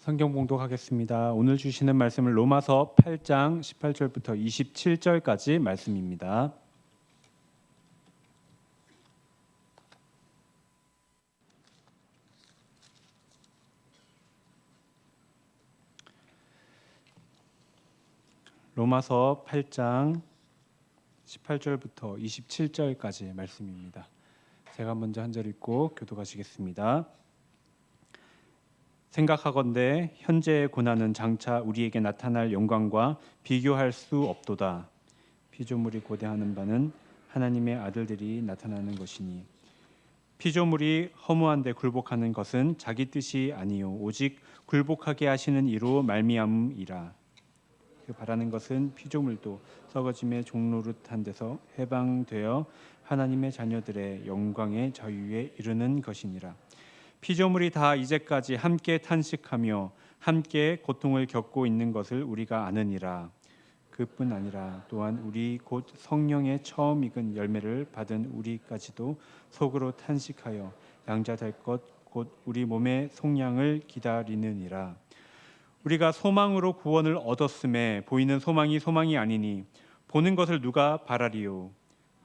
성경 봉독하겠습니다. 오늘 주시는 말씀은 로마서 8장 18절부터 27절까지 말씀입니다. 로마서 8장 18절부터 27절까지 말씀입니다. 제가 먼저 한 절 읽고 교독하시겠습니다. 생각하건대 현재의 고난은 장차 우리에게 나타날 영광과 비교할 수 없도다. 피조물이 고대하는 바는 하나님의 아들들이 나타나는 것이니 피조물이 허무한데 굴복하는 것은 자기 뜻이 아니요 오직 굴복하게 하시는 이로 말미암음이라. 그 바라는 것은 피조물도 썩어짐의 종노릇한 데서 해방되어 하나님의 자녀들의 영광의 자유에 이르는 것이니라. 피조물이 다 이제까지 함께 탄식하며 함께 고통을 겪고 있는 것을 우리가 아느니라. 그뿐 아니라 또한 우리 곧 성령의 처음 익은 열매를 받은 우리까지도 속으로 탄식하여 양자될 것 곧 우리 몸의 속량을 기다리느니라. 우리가 소망으로 구원을 얻었음에 보이는 소망이 아니니 보는 것을 누가 바라리요.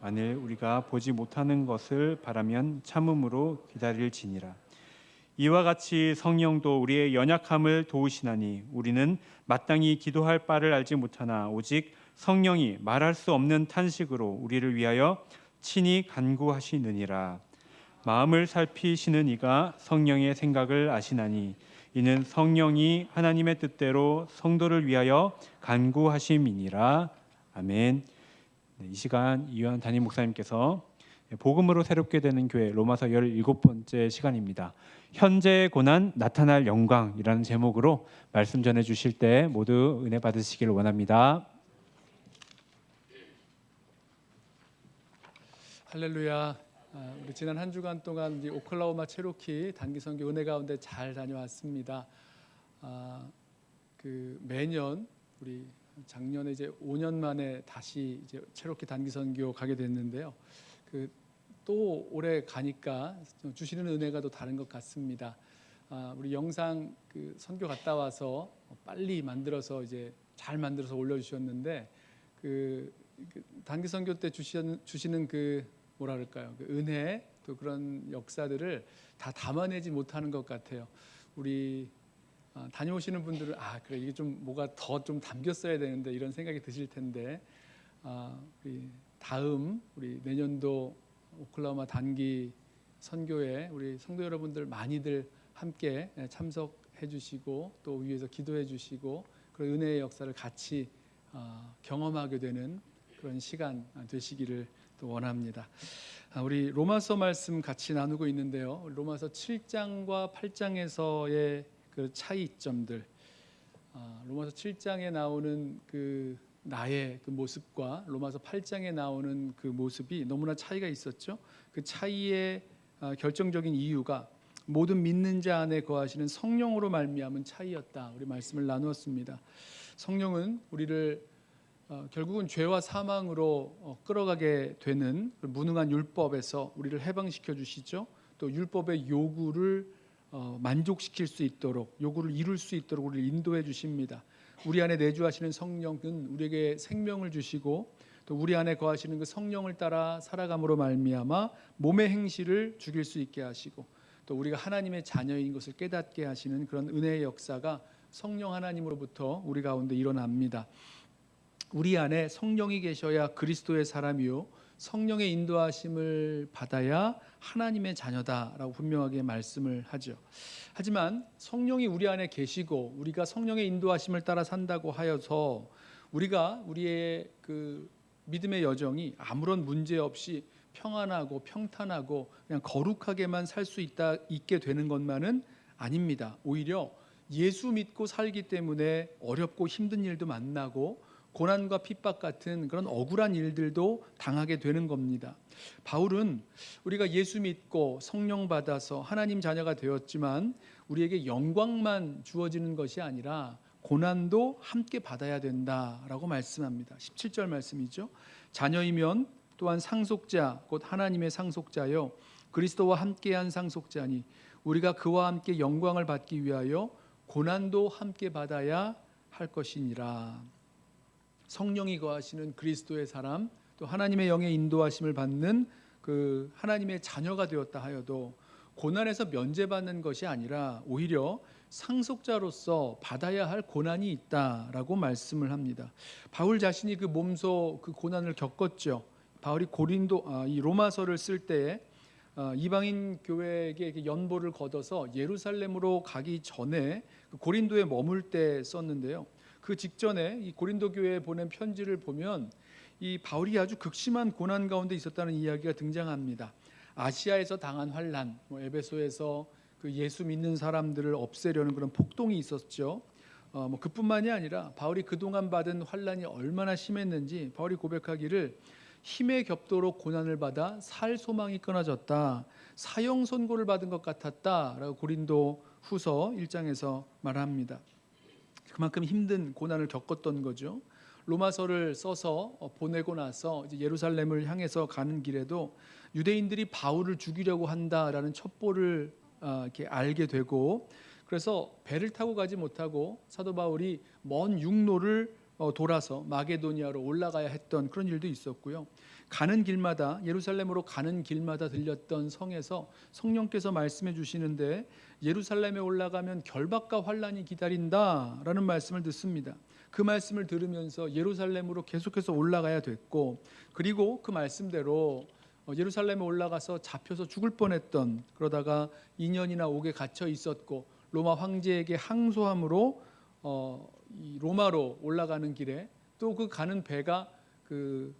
만일 우리가 보지 못하는 것을 바라면 참음으로 기다릴지니라. 이와 같이 성령도 우리의 연약함을 도우시나니 우리는 마땅히 기도할 바를 알지 못하나 오직 성령이 말할 수 없는 탄식으로 우리를 위하여 친히 간구하시느니라. 마음을 살피시는 이가 성령의 생각을 아시나니 이는 성령이 하나님의 뜻대로 성도를 위하여 간구하심이니라. 아멘. 이 시간 이완 담임 목사님께서 복음으로 새롭게 되는 교회 로마서 17번째 시간입니다. 현재의 고난 나타날 영광이라는 제목으로 말씀 전해 주실 때 모두 은혜 받으시길 원합니다. 할렐루야. 우리 지난 한 주간 동안 우리 오클라호마 체로키 단기 선교 은혜 가운데 잘 다녀왔습니다. 매년 우리 작년에 이제 5년 만에 다시 이제 체로키 단기 선교 가게 됐는데요. 또 올해 가니까 주시는 은혜가 또 다른 것 같습니다. 우리 영상 선교 갔다 와서 빨리 만들어서 이제 잘 만들어서 올려주셨는데 단기 선교 때 주시는 뭐라 그럴까요? 은혜 또 그런 역사들을 다 담아내지 못하는 것 같아요. 우리 다녀오시는 분들은 그래 이게 좀 뭐가 더 좀 담겼어야 되는데 이런 생각이 드실 텐데 우리 내년도 오클라호마 단기 선교에 우리 성도 여러분들 많이들 함께 참석해 주시고 또 위에서 기도해 주시고 그런 은혜의 역사를 같이 경험하게 되는 그런 시간 되시기를 또 원합니다. 우리 로마서 말씀 같이 나누고 있는데요. 로마서 7장과 8장에서의 그 차이점들, 로마서 7장에 나오는 나의 모습과 로마서 8장에 나오는 그 모습이 너무나 차이가 있었죠. 그 차이의 결정적인 이유가 모든 믿는 자 안에 거하시는 성령으로 말미암은 차이였다. 우리 말씀을 나누었습니다. 성령은 우리를 결국은 죄와 사망으로 끌어가게 되는 무능한 율법에서 우리를 해방시켜 주시죠. 또 율법의 요구를 만족시킬 수 있도록 요구를 이룰 수 있도록 우리를 인도해 주십니다. 우리 안에 내주하시는 성령은 우리에게 생명을 주시고 또 우리 안에 거하시는 그 성령을 따라 살아감으로 말미암아 몸의 행실을 죽일 수 있게 하시고 또 우리가 하나님의 자녀인 것을 깨닫게 하시는 그런 은혜의 역사가 성령 하나님으로부터 우리 가운데 일어납니다. 우리 안에 성령이 계셔야 그리스도의 사람이요 성령의 인도하심을 받아야 하나님의 자녀다라고 분명하게 말씀을 하죠. 하지만 성령이 우리 안에 계시고 우리가 성령의 인도하심을 따라 산다고 하여서 우리가 우리의 믿음의 여정이 아무런 문제 없이 평안하고 평탄하고 그냥 거룩하게만 살 수 있게 되는 것만은 아닙니다. 오히려 예수 믿고 살기 때문에 어렵고 힘든 일도 만나고 고난과 핍박 같은 그런 억울한 일들도 당하게 되는 겁니다. 바울은 우리가 예수 믿고 성령 받아서 하나님 자녀가 되었지만 우리에게 영광만 주어지는 것이 아니라 고난도 함께 받아야 된다라고 말씀합니다. 17절 말씀이죠. 자녀이면 또한 상속자 곧 하나님의 상속자요 그리스도와 함께한 상속자니 우리가 그와 함께 영광을 받기 위하여 고난도 함께 받아야 할 것이니라. 성령이 거하시는 그리스도의 사람, 또 하나님의 영의 인도하심을 받는 그 하나님의 자녀가 되었다 하여도 고난에서 면제받는 것이 아니라 오히려 상속자로서 받아야 할 고난이 있다라고 말씀을 합니다. 바울 자신이 그 몸소 그 고난을 겪었죠. 바울이 이 로마서를 쓸 때에 이방인 교회에게 연보를 걷어서 예루살렘으로 가기 전에 고린도에 머물 때 썼는데요. 그 직전에 이 고린도 교회에 보낸 편지를 보면 이 바울이 아주 극심한 고난 가운데 있었다는 이야기가 등장합니다. 아시아에서 당한 환난, 에베소에서 그 예수 믿는 사람들을 없애려는 그런 폭동이 있었죠. 그뿐만이 아니라 바울이 그동안 받은 환난이 얼마나 심했는지 바울이 고백하기를 힘에 겹도록 고난을 받아 살 소망이 끊어졌다, 사형 선고를 받은 것 같았다라고 고린도 후서 1장에서 말합니다. 그만큼 힘든 고난을 겪었던 거죠. 로마서를 써서 보내고 나서 이제 예루살렘을 향해서 가는 길에도 유대인들이 바울을 죽이려고 한다라는 첩보를 이렇게 알게 되고, 그래서 배를 타고 가지 못하고 사도 바울이 먼 육로를 돌아서 마게도니아로 올라가야 했던 그런 일도 있었고요. 가는 길마다, 예루살렘으로 가는 길마다 들렸던 성에서 성령께서 말씀해 주시는데 예루살렘에 올라가면 결박과 환난이 기다린다라는 말씀을 듣습니다. 그 말씀을 들으면서 예루살렘으로 계속해서 올라가야 됐고, 그리고 그 말씀대로 예루살렘에 올라가서 잡혀서 죽을 뻔했던, 그러다가 2년이나 옥에 갇혀 있었고 로마 황제에게 항소함으로 이 로마로 올라가는 길에 또 그 가는 배가 그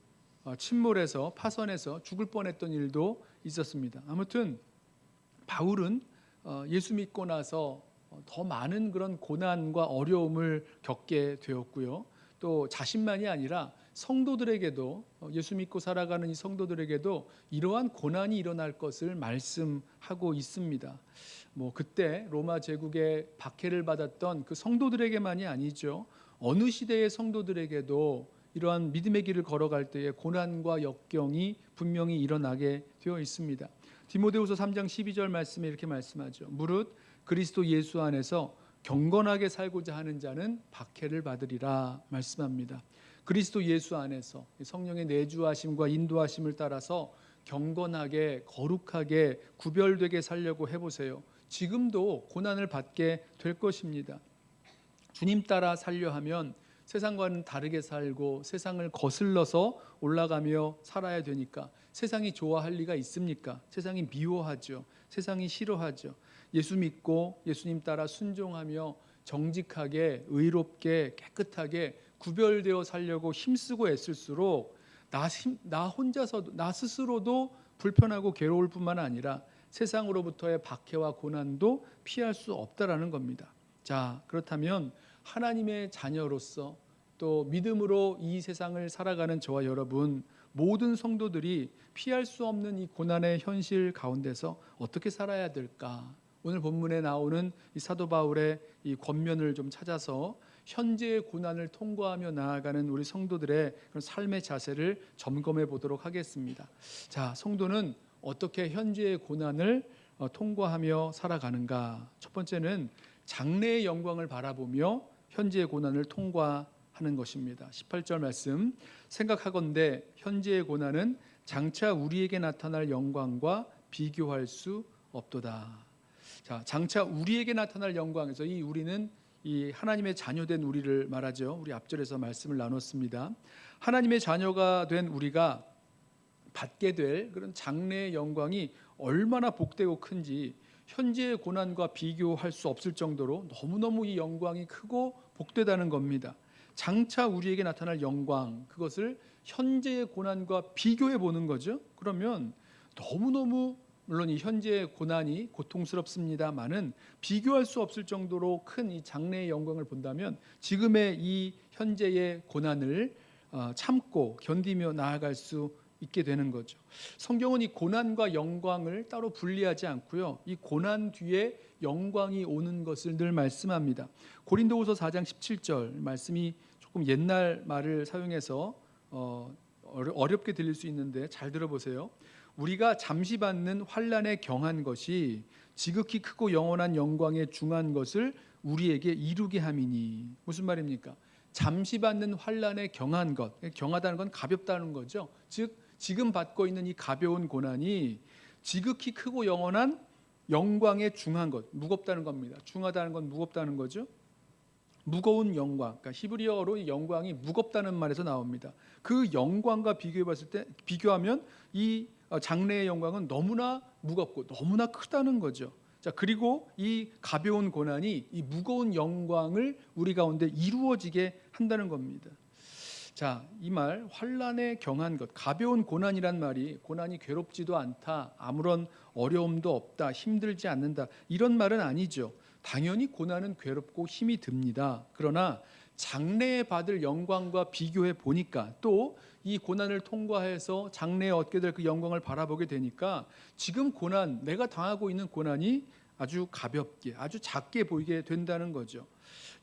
침몰해서 파선해서 죽을 뻔했던 일도 있었습니다. 아무튼 바울은 예수 믿고 나서 더 많은 그런 고난과 어려움을 겪게 되었고요. 또 자신만이 아니라 성도들에게도, 예수 믿고 살아가는 이 성도들에게도 이러한 고난이 일어날 것을 말씀하고 있습니다. 그때 로마 제국의 박해를 받았던 그 성도들에게만이 아니죠. 어느 시대의 성도들에게도 이러한 믿음의 길을 걸어갈 때에 고난과 역경이 분명히 일어나게 되어 있습니다. 디모데후서 3장 12절 말씀에 이렇게 말씀하죠. 무릇 그리스도 예수 안에서 경건하게 살고자 하는 자는 박해를 받으리라 말씀합니다. 그리스도 예수 안에서 성령의 내주하심과 인도하심을 따라서 경건하게, 거룩하게, 구별되게 살려고 해보세요. 지금도 고난을 받게 될 것입니다. 주님 따라 살려 하면 세상과는 다르게 살고 세상을 거슬러서 올라가며 살아야 되니까 세상이 좋아할 리가 있습니까? 세상이 미워하죠. 세상이 싫어하죠. 예수 믿고 예수님 따라 순종하며 정직하게, 의롭게, 깨끗하게 구별되어 살려고 힘쓰고 애쓸수록 나 혼자서도, 나 스스로도 불편하고 괴로울 뿐만 아니라 세상으로부터의 박해와 고난도 피할 수 없다라는 겁니다. 자, 그렇다면 하나님의 자녀로서 또 믿음으로 이 세상을 살아가는 저와 여러분 모든 성도들이 피할 수 없는 이 고난의 현실 가운데서 어떻게 살아야 될까? 오늘 본문에 나오는 이 사도 바울의 이 권면을 좀 찾아서 현재의 고난을 통과하며 나아가는 우리 성도들의 그런 삶의 자세를 점검해 보도록 하겠습니다. 자, 성도는 어떻게 현재의 고난을 통과하며 살아가는가? 첫 번째는 장래의 영광을 바라보며 현재의 고난을 통과하는 것입니다. 18절 말씀, 생각하건대 현재의 고난은 장차 우리에게 나타날 영광과 비교할 수 없도다. 자, 장차 우리에게 나타날 영광에서 이 우리는 이 하나님의 자녀된 우리를 말하죠. 우리 앞절에서 말씀을 나눴습니다. 하나님의 자녀가 된 우리가 받게 될 그런 장래의 영광이 얼마나 복되고 큰지 현재의 고난과 비교할 수 없을 정도로 너무너무 이 영광이 크고 복되다는 겁니다. 장차 우리에게 나타날 영광, 그것을 현재의 고난과 비교해 보는 거죠. 그러면 너무너무 물론 이 현재의 고난이 고통스럽습니다만은 비교할 수 없을 정도로 큰 이 장래의 영광을 본다면 지금의 이 현재의 고난을 참고 견디며 나아갈 수 있게 되는 거죠. 성경은 이 고난과 영광을 따로 분리하지 않고요. 이 고난 뒤에 영광이 오는 것을 늘 말씀합니다. 고린도후서 4장 17절 말씀이 조금 옛날 말을 사용해서 어렵게 들릴 수 있는데 잘 들어보세요. 우리가 잠시 받는 환난에 경한 것이 지극히 크고 영원한 영광에 중한 것을 우리에게 이루게 함이니. 무슨 말입니까? 잠시 받는 환난에 경한 것, 경하다는 건 가볍다는 거죠. 즉 지금 받고 있는 이 가벼운 고난이 지극히 크고 영원한 영광에 중한 것, 무겁다는 겁니다. 중하다는 건 무겁다는 거죠. 무거운 영광, 그러니까 히브리어로 이 영광이 무겁다는 말에서 나옵니다. 그 영광과 비교해봤을 때, 비교하면 이 장래의 영광은 너무나 무겁고 너무나 크다는 거죠. 자, 그리고 이 가벼운 고난이 이 무거운 영광을 우리 가운데 이루어지게 한다는 겁니다. 자, 이 말 환난에 경한 것, 가벼운 고난이란 말이 고난이 괴롭지도 않다, 아무런 어려움도 없다, 힘들지 않는다, 이런 말은 아니죠. 당연히 고난은 괴롭고 힘이 듭니다. 그러나 장래에 받을 영광과 비교해 보니까, 또 이 고난을 통과해서 장래에 얻게 될 그 영광을 바라보게 되니까 지금 고난, 내가 당하고 있는 고난이 아주 가볍게, 아주 작게 보이게 된다는 거죠.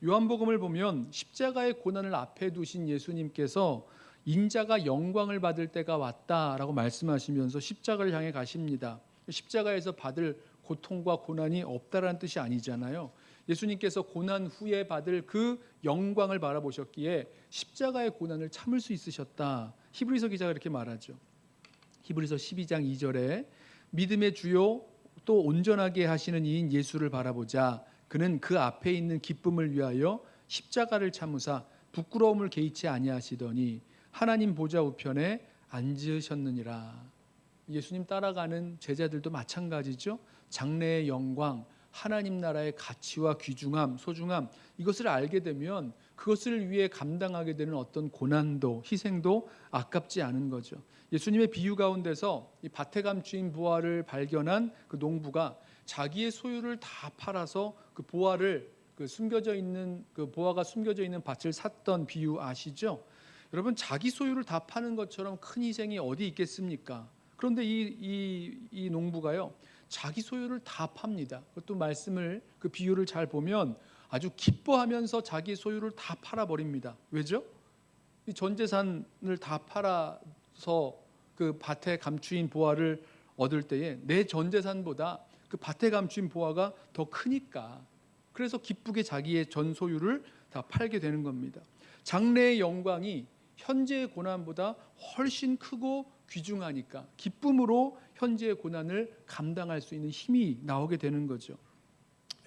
요한복음을 보면 십자가의 고난을 앞에 두신 예수님께서 인자가 영광을 받을 때가 왔다라고 말씀하시면서 십자가를 향해 가십니다. 십자가에서 받을 고통과 고난이 없다라는 뜻이 아니잖아요. 예수님께서 고난 후에 받을 그 영광을 바라보셨기에 십자가의 고난을 참을 수 있으셨다. 히브리서 기자가 이렇게 말하죠. 히브리서 12장 2절에 믿음의 주요 또 온전하게 하시는 이인 예수를 바라보자. 그는 그 앞에 있는 기쁨을 위하여 십자가를 참으사 부끄러움을 개의치 아니하시더니 하나님 보좌 우편에 앉으셨느니라. 예수님 따라가는 제자들도 마찬가지죠. 장래의 영광, 하나님 나라의 가치와 귀중함, 소중함, 이것을 알게 되면 그것을 위해 감당하게 되는 어떤 고난도, 희생도 아깝지 않은 거죠. 예수님의 비유 가운데서 이 밭에 감추인 보화를 발견한 그 농부가 자기의 소유를 다 팔아서 그 보화를, 그 숨겨져 있는 그 보화가 숨겨져 있는 밭을 샀던 비유 아시죠? 여러분, 자기 소유를 다 파는 것처럼 큰 희생이 어디 있겠습니까? 그런데 이 농부가요, 자기 소유를 다 팝니다. 그것도 말씀을, 그 비유를 잘 보면 아주 기뻐하면서 자기 소유를 다 팔아버립니다. 왜죠? 이 전 재산을 다 팔아서 그 밭에 감추인 보화를 얻을 때에 내 전 재산보다 그 밭에 감추인 보화가 더 크니까, 그래서 기쁘게 자기의 전 소유를 다 팔게 되는 겁니다. 장래의 영광이 현재의 고난보다 훨씬 크고 귀중하니까 기쁨으로 현재의 고난을 감당할 수 있는 힘이 나오게 되는 거죠.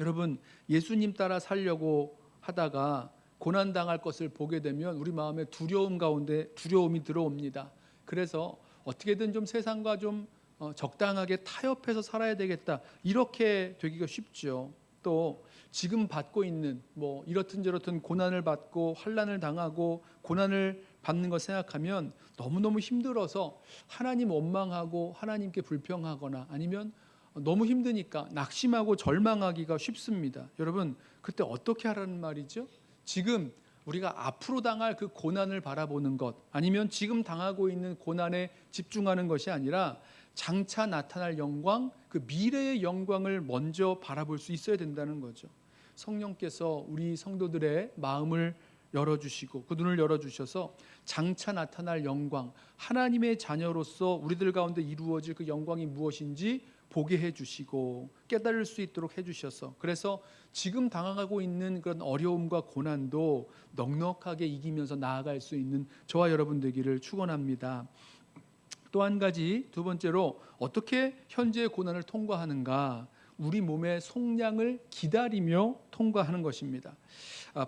여러분, 예수님 따라 살려고 하다가 고난당할 것을 보게 되면 우리 마음에 두려움 가운데 두려움이 들어옵니다. 그래서 어떻게든 좀 세상과 좀 적당하게 타협해서 살아야 되겠다, 이렇게 되기가 쉽죠. 또 지금 받고 있는 뭐 이렇든 저렇든 고난을 받고 환난을 당하고 고난을 받는 것 생각하면 너무너무 힘들어서 하나님 원망하고 하나님께 불평하거나 아니면 너무 힘드니까 낙심하고 절망하기가 쉽습니다. 여러분, 그때 어떻게 하라는 말이죠? 지금 우리가 앞으로 당할 그 고난을 바라보는 것, 아니면 지금 당하고 있는 고난에 집중하는 것이 아니라 장차 나타날 영광, 그 미래의 영광을 먼저 바라볼 수 있어야 된다는 거죠. 성령께서 우리 성도들의 마음을 열어주시고 그 눈을 열어주셔서 장차 나타날 영광, 하나님의 자녀로서 우리들 가운데 이루어질 그 영광이 무엇인지 보게 해주시고 깨달을 수 있도록 해주셔서, 그래서 지금 당하고 있는 그런 어려움과 고난도 넉넉하게 이기면서 나아갈 수 있는 저와 여러분 되기를 축원합니다. 또 한 가지, 두 번째로 어떻게 현재의 고난을 통과하는가? 우리 몸의 속량을 기다리며 통과하는 것입니다.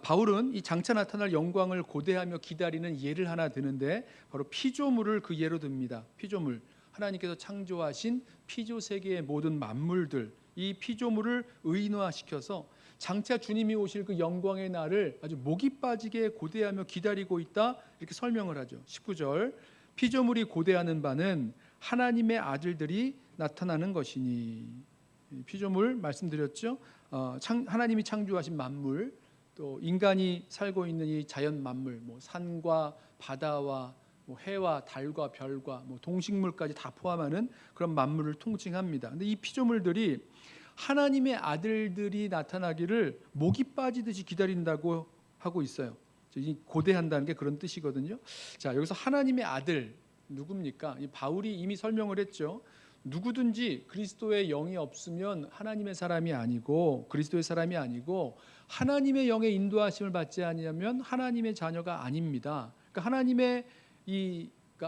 바울은 이 장차 나타날 영광을 고대하며 기다리는 예를 하나 드는데 바로 피조물을 그 예로 듭니다. 피조물, 하나님께서 창조하신 피조 세계의 모든 만물들, 이 피조물을 의인화시켜서 장차 주님이 오실 그 영광의 날을 아주 목이 빠지게 고대하며 기다리고 있다, 이렇게 설명을 하죠. 19절, 피조물이 고대하는 바는 하나님의 아들들이 나타나는 것이니. 피조물 말씀드렸죠. 하나님이 창조하신 만물, 또 인간이 살고 있는 이 자연 만물, 뭐 산과 바다와 뭐 해와 달과 별과 뭐 동식물까지 다 포함하는 그런 만물을 통칭합니다. 근데 이 피조물들이 하나님의 아들들이 나타나기를 목이 빠지듯이 기다린다고 하고 있어요. 이 고대한다는 게 그런 뜻이거든요. 자, 여기서 하나님의 아들 누굽니까? 이 바울이 이미 설명을 했죠. 누구든지 그리스도의 영이 없으면 하나님의 사람이 아니고 그리스도의 사람이 아니고 하나님의 영의 인도하심을 받지 아니하면 하나님의 자녀가 아닙니다. 그러니까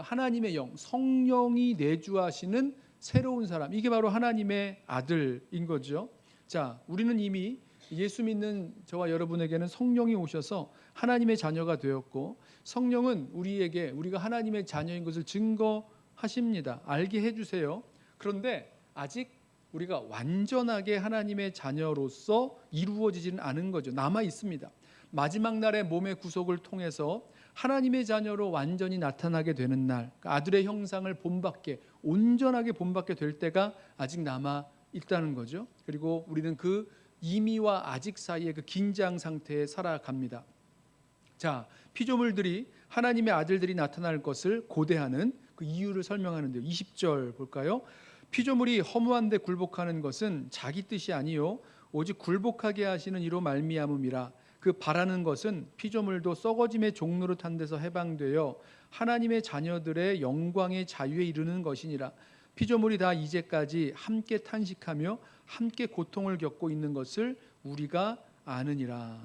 하나님의 영, 성령이 내주하시는 새로운 사람, 이게 바로 하나님의 아들인 거죠. 자, 우리는 이미 예수 믿는 저와 여러분에게는 성령이 오셔서 하나님의 자녀가 되었고, 성령은 우리가 하나님의 자녀인 것을 증거하십니다. 알게 해주세요. 그런데 아직 우리가 완전하게 하나님의 자녀로서 이루어지지는 않은 거죠. 남아 있습니다. 마지막 날에 몸의 구속을 통해서 하나님의 자녀로 완전히 나타나게 되는 날, 아들의 형상을 본받게, 온전하게 본받게 될 때가 아직 남아 있다는 거죠. 그리고 우리는 그 이미와 아직 사이의 그 긴장 상태에 살아갑니다. 자, 피조물들이 하나님의 아들들이 나타날 것을 고대하는 그 이유를 설명하는데요. 20절 볼까요? 피조물이 허무한데 굴복하는 것은 자기 뜻이 아니요 오직 굴복하게 하시는 이로 말미암음이라. 그 바라는 것은 피조물도 썩어짐의 종노릇한 데서 해방되어 하나님의 자녀들의 영광의 자유에 이르는 것이니라. 피조물이 다 이제까지 함께 탄식하며 함께 고통을 겪고 있는 것을 우리가 아느니라.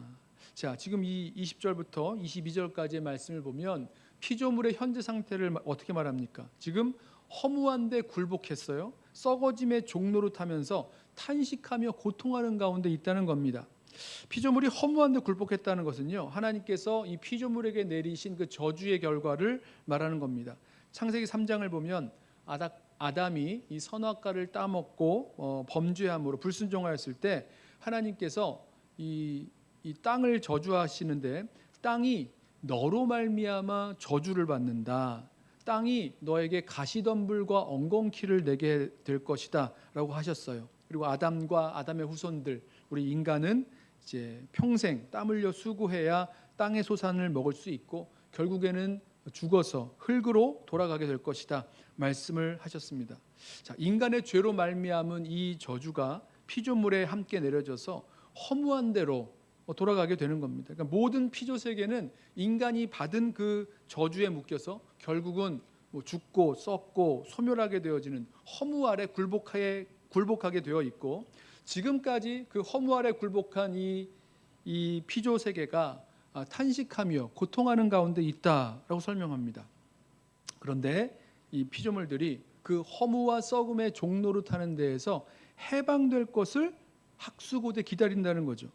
자, 지금 이 20절부터 22절까지의 말씀을 보면 피조물의 현재 상태를 어떻게 말합니까? 지금 허무한데 굴복했어요. 썩어짐의 종노릇하면서 탄식하며 고통하는 가운데 있다는 겁니다. 피조물이 허무한데 굴복했다는 것은요, 하나님께서 이 피조물에게 내리신 그 저주의 결과를 말하는 겁니다. 창세기 3장을 보면 아담이 이 선악과를 따먹고 범죄함으로 불순종하였을 때 하나님께서 이 땅을 저주하시는데, 땅이 너로 말미암아 저주를 받는다. 땅이 너에게 가시덤불과 엉겅퀴를 내게 될 것이다 라고 하셨어요. 그리고 아담과 아담의 후손들, 우리 인간은 이제 평생 땀 흘려 수고해야 땅의 소산을 먹을 수 있고 결국에는 죽어서 흙으로 돌아가게 될 것이다 말씀을 하셨습니다. 자, 인간의 죄로 말미암은 이 저주가 피조물에 함께 내려져서 허무한 대로 돌아가게 되는 겁니다. 그러니까 모든 피조 세계는 인간이 받은 그 저주에 묶여서 결국은 죽고 썩고 소멸하게 되어지는 허무 아래 굴복하게 되어 있고, 지금까지 그 허무 아래 굴복한 이 피조 세계가 탄식하며 고통하는 가운데 있다라고 설명합니다. 그런데 이 피조물들이 그 허무와 썩음의 종노릇하는 데에서 해방될 것을 학수고대 기다린다는 거죠.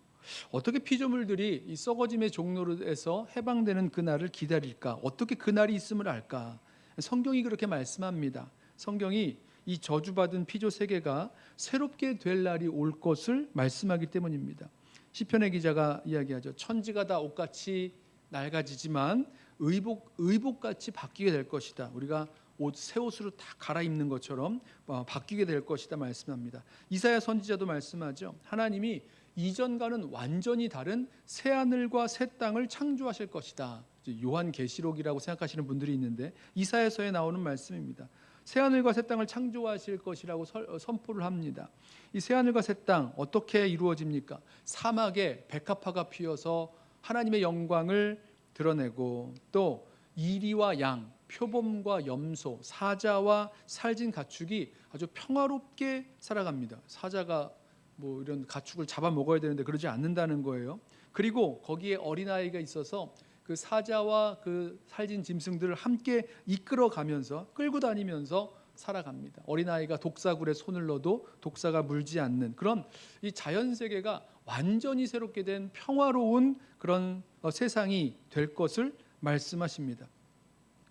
어떻게 피조물들이 이 썩어짐의 종노릇에서 해방되는 그날을 기다릴까? 어떻게 그날이 있음을 알까? 성경이 그렇게 말씀합니다. 성경이 이 저주받은 피조 세계가 새롭게 될 날이 올 것을 말씀하기 때문입니다. 시편의 기자가 이야기하죠. 천지가 다 옷같이 낡아지지만 의복같이 바뀌게 될 것이다. 우리가 새 옷으로 다 갈아입는 것처럼 바뀌게 될 것이다 말씀합니다. 이사야 선지자도 말씀하죠. 하나님이 이전과는 완전히 다른 새 하늘과 새 땅을 창조하실 것이다. 요한계시록이라고 생각하시는 분들이 있는데 이사야서에 나오는 말씀입니다. 새 하늘과 새 땅을 창조하실 것이라고 선포를 합니다. 이 새 하늘과 새 땅 어떻게 이루어집니까? 사막에 백합화가 피어서 하나님의 영광을 드러내고, 또 이리와 양, 표범과 염소, 사자와 살진 가축이 아주 평화롭게 살아갑니다. 사자가 이런 가축을 잡아 먹어야 되는데 그러지 않는다는 거예요. 그리고 거기에 어린아이가 있어서 그 사자와 그 살진 짐승들을 함께 이끌어가면서 끌고 다니면서 살아갑니다. 어린아이가 독사굴에 손을 넣어도 독사가 물지 않는 그런 이 자연세계가 완전히 새롭게 된 평화로운 그런 세상이 될 것을 말씀하십니다.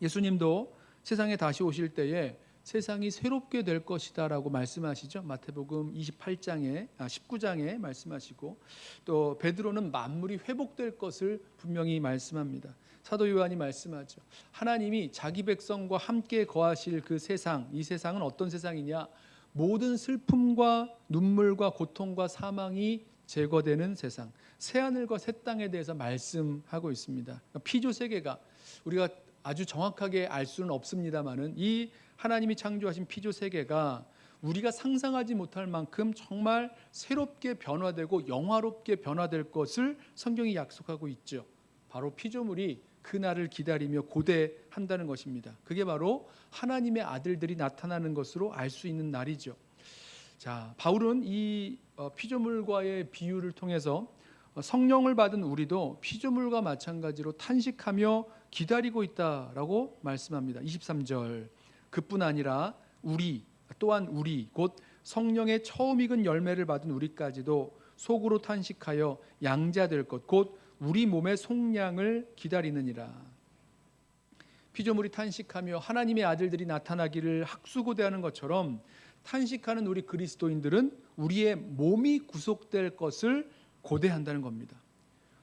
예수님도 세상에 다시 오실 때에 세상이 새롭게 될 것이다 라고 말씀하시죠. 마태복음 19장에 말씀하시고, 또 베드로는 만물이 회복될 것을 분명히 말씀합니다. 사도 요한이 말씀하죠. 하나님이 자기 백성과 함께 거하실 그 세상, 이 세상은 어떤 세상이냐? 모든 슬픔과 눈물과 고통과 사망이 제거되는 세상, 새하늘과 새 땅에 대해서 말씀하고 있습니다. 피조 세계가 우리가 아주 정확하게 알 수는 없습니다만은 이 하나님이 창조하신 피조 세계가 우리가 상상하지 못할 만큼 정말 새롭게 변화되고 영화롭게 변화될 것을 성경이 약속하고 있죠. 바로 피조물이 그날을 기다리며 고대한다는 것입니다. 그게 바로 하나님의 아들들이 나타나는 것으로 알 수 있는 날이죠. 자, 바울은 이 피조물과의 비유를 통해서 성령을 받은 우리도 피조물과 마찬가지로 탄식하며 기다리고 있다라고 말씀합니다. 23절, 그뿐 아니라 우리 또한 우리 곧 성령의 처음 익은 열매를 받은 우리까지도 속으로 탄식하여 양자될 것 곧 우리 몸의 속량을 기다리느니라. 피조물이 탄식하며 하나님의 아들들이 나타나기를 학수고대하는 것처럼 탄식하는 우리 그리스도인들은 우리의 몸이 구속될 것을 고대한다는 겁니다.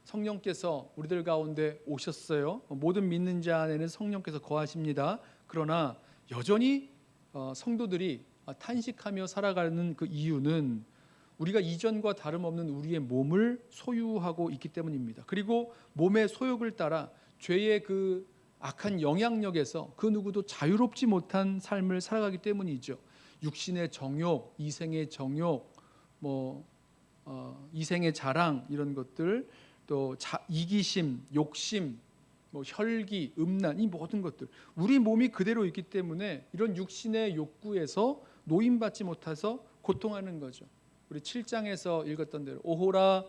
성령께서 우리들 가운데 오셨어요. 모든 믿는 자 안에는 성령께서 거하십니다. 그러나 여전히 성도들이 탄식하며 살아가는 그 이유는 우리가 이전과 다름없는 우리의 몸을 소유하고 있기 때문입니다. 그리고 몸의 소욕을 따라 죄의 그 악한 영향력에서 그 누구도 자유롭지 못한 삶을 살아가기 때문이죠. 육신의 정욕, 이생의 정욕, 이생의 자랑 이런 것들, 또 이기심, 욕심, 혈기, 음란 이 모든 것들 우리 몸이 그대로 있기 때문에 이런 육신의 욕구에서 노임받지 못해서 고통하는 거죠. 우리 7장에서 읽었던 대로 오호라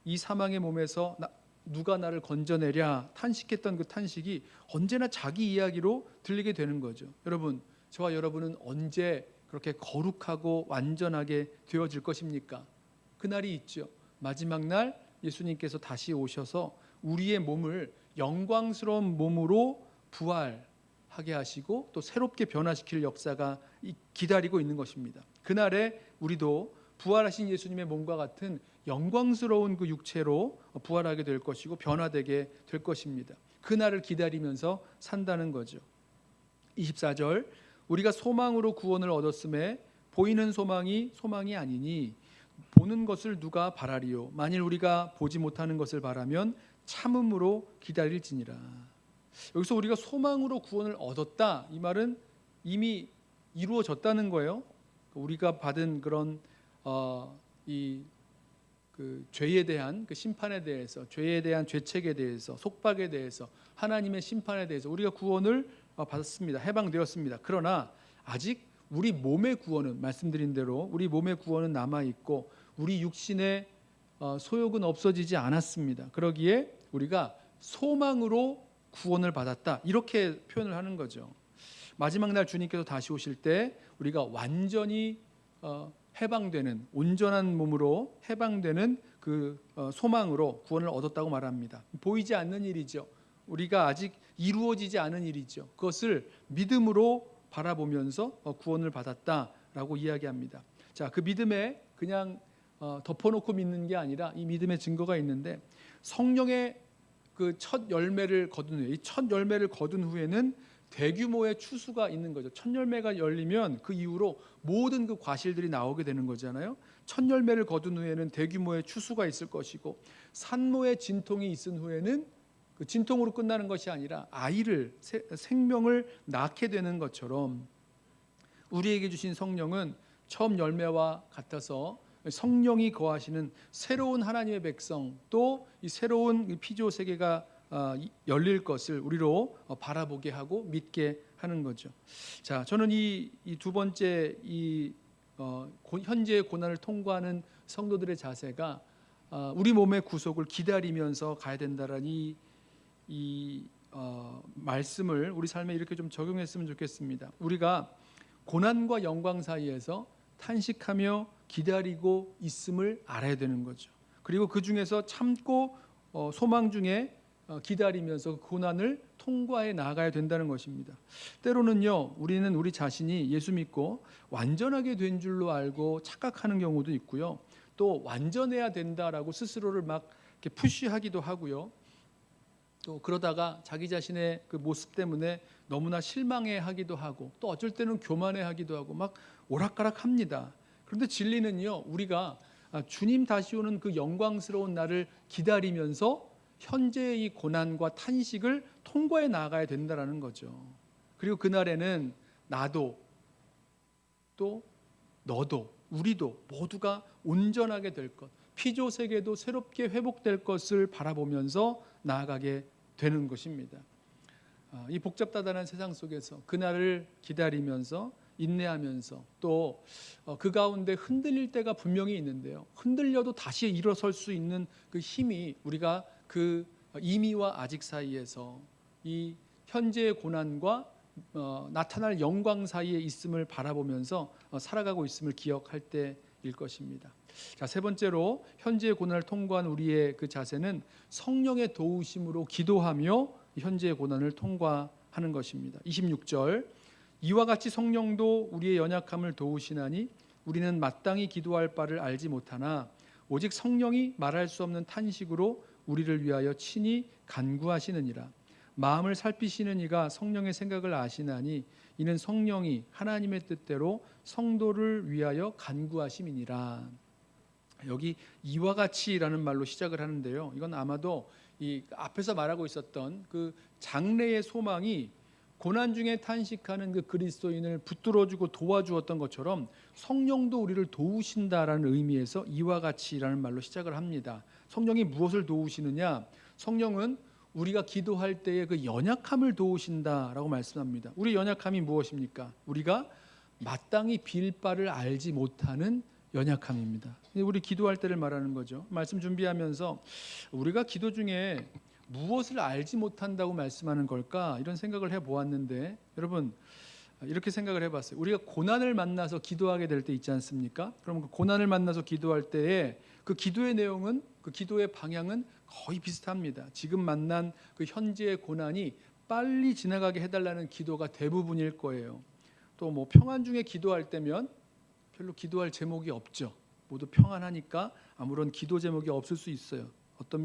이 사망의 몸에서 누가 나를 건져내랴 탄식했던 그 탄식이 언제나 자기 이야기로 들리게 되는 거죠. 여러분, 저와 여러분은 언제 그렇게 거룩하고 완전하게 되어질 것입니까? 그날이 있죠. 마지막 날 예수님께서 다시 오셔서 우리의 몸을 영광스러운 몸으로 부활하게 하시고 또 새롭게 변화시킬 역사가 기다리고 있는 것입니다. 그날에 우리도 부활하신 예수님의 몸과 같은 영광스러운 그 육체로 부활하게 될 것이고 변화되게 될 것입니다. 그날을 기다리면서 산다는 거죠. 24절, 우리가 소망으로 구원을 얻었음에 보이는 소망이 아니니 보는 것을 누가 바라리요. 만일 우리가 보지 못하는 것을 바라면 참음으로 기다릴지니라. 여기서 우리가 소망으로 구원을 얻었다, 이 말은 이미 이루어졌다는 거예요. 우리가 받은 그런 그 죄에 대한 그 심판에 대해서, 죄에 대한 죄책에 대해서, 속박에 대해서, 하나님의 심판에 대해서 우리가 구원을 받았습니다. 해방되었습니다. 그러나 아직 우리 몸의 구원은, 말씀드린 대로 우리 몸의 구원은 남아 있고 우리 육신의 소욕은 없어지지 않았습니다. 그러기에 우리가 소망으로 구원을 받았다, 이렇게 표현을 하는 거죠. 마지막 날 주님께서 다시 오실 때 우리가 완전히 해방되는, 온전한 몸으로 해방되는 그 소망으로 구원을 얻었다고 말합니다. 보이지 않는 일이죠. 우리가 아직 이루어지지 않은 일이죠. 그것을 믿음으로 바라보면서 구원을 받았다라고 이야기합니다. 자, 그 믿음에 그냥 덮어놓고 믿는 게 아니라 이 믿음의 증거가 있는데, 성령의 그 첫 열매를 거둔 후에, 이 첫 열매를 거둔 후에는 대규모의 추수가 있는 거죠. 첫 열매가 열리면 그 이후로 모든 그 과실들이 나오게 되는 거잖아요. 첫 열매를 거둔 후에는 대규모의 추수가 있을 것이고, 산모의 진통이 있은 후에는 그 진통으로 끝나는 것이 아니라 아이를, 생명을 낳게 되는 것처럼 우리에게 주신 성령은 처음 열매와 같아서 성령이 거하시는 새로운 하나님의 백성, 또 이 새로운 피조 세계가 열릴 것을 우리로 바라보게 하고 믿게 하는 거죠. 자, 저는 이 두 번째 현재의 고난을 통과하는 성도들의 자세가 우리 몸의 구속을 기다리면서 가야 된다는 이 말씀을 우리 삶에 이렇게 좀 적용했으면 좋겠습니다. 우리가 고난과 영광 사이에서 탄식하며 기다리고 있음을 알아야 되는 거죠. 그리고 그 중에서 참고 소망 중에 기다리면서 고난을 통과해 나가야 된다는 것입니다. 때로는요, 우리는 우리 자신이 예수 믿고 완전하게 된 줄로 알고 착각하는 경우도 있고요, 또 완전해야 된다라고 스스로를 막 이렇게 푸시하기도 하고요, 또 그러다가 자기 자신의 그 모습 때문에 너무나 실망해하기도 하고, 또 어쩔 때는 교만해하기도 하고 막 오락가락합니다. 그런데 진리는요, 우리가 주님 다시 오는 그 영광스러운 날을 기다리면서 현재의 이 고난과 탄식을 통과해 나가야 된다는 거죠. 그리고 그날에는 나도, 또 너도, 우리도 모두가 온전하게 될 것, 피조 세계도 새롭게 회복될 것을 바라보면서 나아가게 되는 것입니다. 이 복잡다단한 세상 속에서 그날을 기다리면서 인내하면서 또 그 가운데 흔들릴 때가 분명히 있는데요. 흔들려도 다시 일어설 수 있는 그 힘이 우리가 그 이미와 아직 사이에서 이 현재의 고난과 나타날 영광 사이에 있음을 바라보면서 살아가고 있음을 기억할 때일 것입니다. 자, 세 번째로 현재의 고난을 통과한 우리의 그 자세는 성령의 도우심으로 기도하며 현재의 고난을 통과하는 것입니다. 26절, 이와 같이 성령도 우리의 연약함을 도우시나니 우리는 마땅히 기도할 바를 알지 못하나 오직 성령이 말할 수 없는 탄식으로 우리를 위하여 친히 간구하시느니라. 마음을 살피시는 이가 성령의 생각을 아시나니 이는 성령이 하나님의 뜻대로 성도를 위하여 간구하심이니라. 여기 이와 같이라는 말로 시작을 하는데요. 이건 아마도 이 앞에서 말하고 있었던 그 장래의 소망이 고난 중에 탄식하는 그 그리스도인을 붙들어주고 도와주었던 것처럼 성령도 우리를 도우신다라는 의미에서 이와 같이라는 말로 시작을 합니다. 성령이 무엇을 도우시느냐? 성령은 우리가 기도할 때의 그 연약함을 도우신다라고 말씀합니다. 우리 연약함이 무엇입니까? 우리가 마땅히 빌 바를 알지 못하는 연약함입니다. 우리 기도할 때를 말하는 거죠. 말씀 준비하면서 우리가 기도 중에 무엇을 알지 못한다고 말씀하는 걸까? 이런 생각을 해보았는데 여러분 이렇게 생각을 해봤어요. 우리가 고난을 만나서 기도하게 될 때 있지 않습니까? 그럼 그 고난을 만나서 기도할 때에 그 기도의 내용은 그 기도의 방향은 거의 비슷합니다. 지금 만난 그 현재의 고난이 빨리 지나가게 해달라는 기도가 대부분일 거예요. 또 뭐 평안 중에 기도할 때면 별로 기도할 제목이 없죠. 모두 평안하니까 아무런 기도 제목이 없을 수 있어요.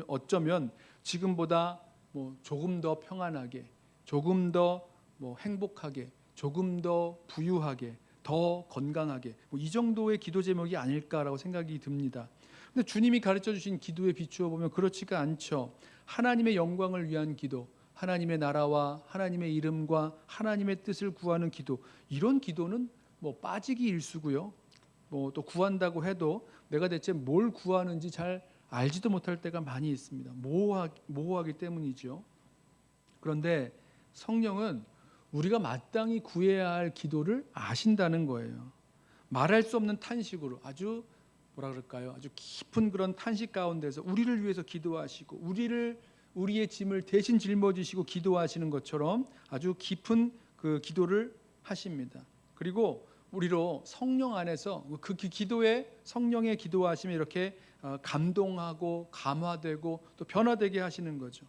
어쩌면 지금보다 뭐 조금 더 평안하게, 조금 더 뭐 행복하게, 조금 더 부유하게, 더 건강하게 뭐 이 정도의 기도 제목이 아닐까라고 생각이 듭니다. 근데 주님이 가르쳐 주신 기도에 비추어 보면 그렇지가 않죠. 하나님의 영광을 위한 기도, 하나님의 나라와 하나님의 이름과 하나님의 뜻을 구하는 기도, 이런 기도는 뭐 빠지기 일쑤고요. 뭐 또 구한다고 해도 내가 대체 뭘 구하는지 잘 알지도 못할 때가 많이 있습니다. 모호하기 때문이죠. 그런데 성령은 우리가 마땅히 구해야 할 기도를 아신다는 거예요. 말할 수 없는 탄식으로 아주 뭐라 그럴까요? 아주 깊은 그런 탄식 가운데서 우리를 위해서 기도하시고 우리의 짐을 대신 짊어지시고 기도하시는 것처럼 아주 깊은 그 기도를 하십니다. 그리고 우리로 성령 안에서 그 기도에 성령의 기도하심이 이렇게 감동하고 감화되고 또 변화되게 하시는 거죠.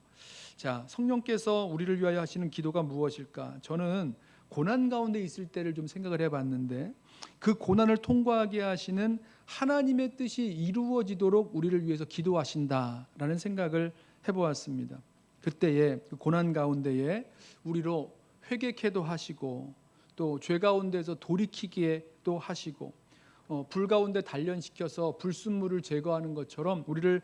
자, 성령께서 우리를 위하여 하시는 기도가 무엇일까? 저는 고난 가운데 있을 때를 좀 생각을 해봤는데 그 고난을 통과하게 하시는 하나님의 뜻이 이루어지도록 우리를 위해서 기도하신다라는 생각을 해보았습니다. 그때에 그 고난 가운데에 우리로 회개케도 하시고 또 죄 가운데서 돌이키게도 하시고 불 가운데 단련시켜서 불순물을 제거하는 것처럼 우리를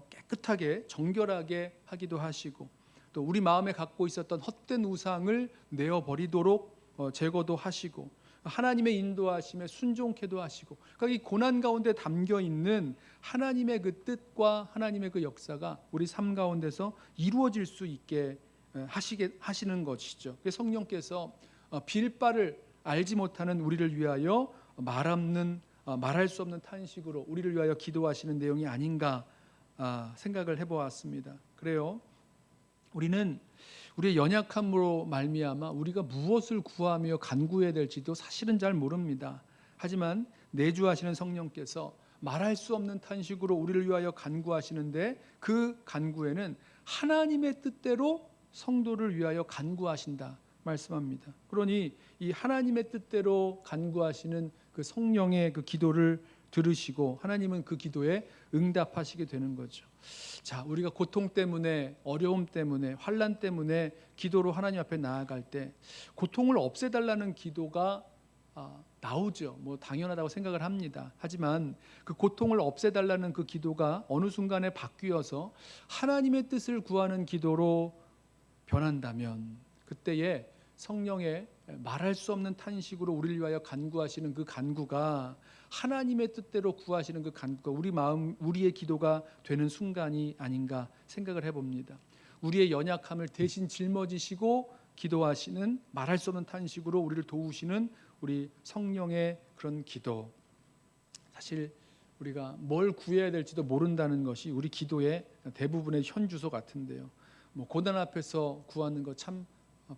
깨끗하게 정결하게 하기도 하시고 또 우리 마음에 갖고 있었던 헛된 우상을 내어버리도록 제거도 하시고 하나님의 인도하심에 순종케도 하시고 그러니까 이 고난 가운데 담겨 있는 하나님의 그 뜻과 하나님의 그 역사가 우리 삶 가운데서 이루어질 수 있게 하시는 것이죠. 성령께서 빌 바를 알지 못하는 우리를 위하여 말할 수 없는 탄식으로 우리를 위하여 기도하시는 내용이 아닌가 생각을 해보았습니다. 그래요. 우리는 우리의 연약함으로 말미암아 우리가 무엇을 구하며 간구해야 될지도 사실은 잘 모릅니다. 하지만 내주하시는 성령께서 말할 수 없는 탄식으로 우리를 위하여 간구하시는데 그 간구에는 하나님의 뜻대로 성도를 위하여 간구하신다 말씀합니다. 그러니 이 하나님의 뜻대로 간구하시는 그 성령의 그 기도를 들으시고 하나님은 그 기도에 응답하시게 되는 거죠. 자, 우리가 고통 때문에 어려움 때문에 환난 때문에 기도로 하나님 앞에 나아갈 때 고통을 없애달라는 기도가 나오죠. 뭐 당연하다고 생각을 합니다. 하지만 그 고통을 없애달라는 그 기도가 어느 순간에 바뀌어서 하나님의 뜻을 구하는 기도로 변한다면 그때에 성령의 말할 수 없는 탄식으로 우리를 위하여 간구하시는 그 간구가 하나님의 뜻대로 구하시는 그 간구가 우리의 기도가 되는 순간이 아닌가 생각을 해봅니다. 우리의 연약함을 대신 짊어지시고 기도하시는, 말할 수 없는 탄식으로 우리를 도우시는 우리 성령의 그런 기도. 사실 우리가 뭘 구해야 될지도 모른다는 것이 우리 기도의 대부분의 현주소 같은데요. 고난 앞에서 구하는 거 참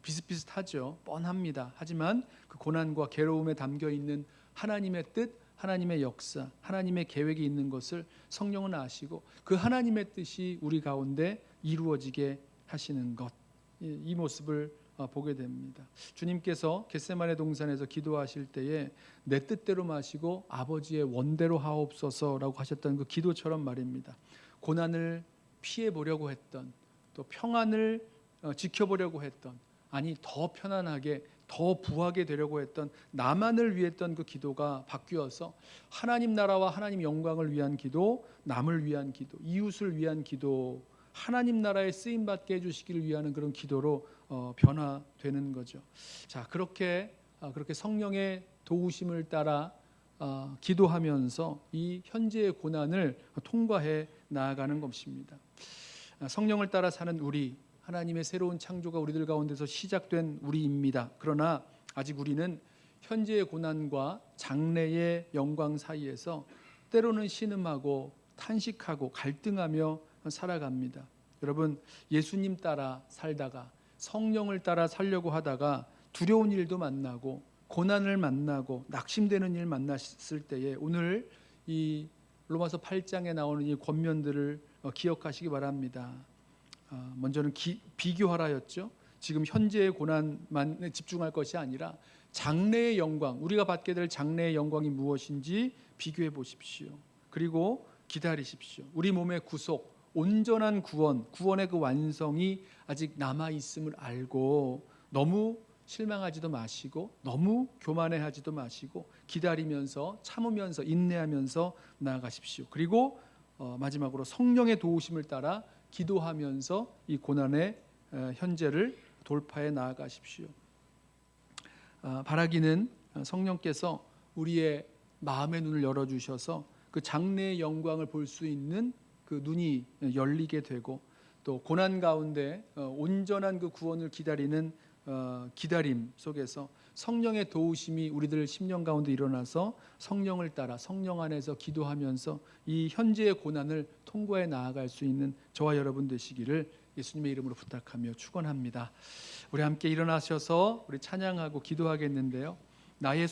비슷비슷하죠. 뻔합니다. 하지만 그 고난과 괴로움에 담겨 있는 하나님의 뜻, 하나님의 역사, 하나님의 계획이 있는 것을 성령은 아시고 그 하나님의 뜻이 우리 가운데 이루어지게 하시는 것, 이 모습을 보게 됩니다. 주님께서 겟세마네 동산에서 기도하실 때에 내 뜻대로 마시고 아버지의 원대로 하옵소서라고 하셨던 그 기도처럼 말입니다. 고난을 피해 보려고 했던, 또 평안을 지켜보려고 했던, 아니 더 편안하게 더 부하게 되려고 했던 나만을 위했던 그 기도가 바뀌어서 하나님 나라와 하나님 영광을 위한 기도, 남을 위한 기도, 이웃을 위한 기도, 하나님 나라에 쓰임 받게 해주시기를 위하는 그런 기도로 변화되는 거죠. 자, 그렇게 성령의 도우심을 따라 기도하면서 이 현재의 고난을 통과해 나아가는 것입니다. 성령을 따라 사는 우리, 하나님의 새로운 창조가 우리들 가운데서 시작된 우리입니다. 그러나 아직 우리는 현재의 고난과 장래의 영광 사이에서 때로는 신음하고 탄식하고 갈등하며 살아갑니다. 여러분, 예수님 따라 살다가 성령을 따라 살려고 하다가 두려운 일도 만나고 고난을 만나고 낙심되는 일 만났을 때에 오늘 이 로마서 8장에 나오는 이 권면들을 기억하시기 바랍니다. 먼저는 비교하라였죠. 지금 현재의 고난만 집중할 것이 아니라 장래의 영광, 우리가 받게 될 장래의 영광이 무엇인지 비교해 보십시오. 그리고 기다리십시오. 우리 몸의 구속, 온전한 구원의 그 완성이 아직 남아 있음을 알고 너무 실망하지도 마시고 너무 교만해하지도 마시고 기다리면서 참으면서 인내하면서 나아가십시오. 그리고 마지막으로 성령의 도우심을 따라 기도하면서 이 고난의 현재를 돌파해 나아가십시오. 바라기는 성령께서 우리의 마음의 눈을 열어주셔서 그 장래의 영광을 볼 수 있는 그 눈이 열리게 되고 또 고난 가운데 온전한 그 구원을 기다리는 기다림 속에서 성령의 도우심이 우리들 심령 가운데 일어나서 성령을 따라 성령 안에서 기도하면서 이 현재의 고난을 통과해 나아갈 수 있는 저와 여러분 되시기를 예수님의 이름으로 부탁하며 축원합니다. 우리 함께 일어나셔서 우리 찬양하고 기도하겠는데요. 나의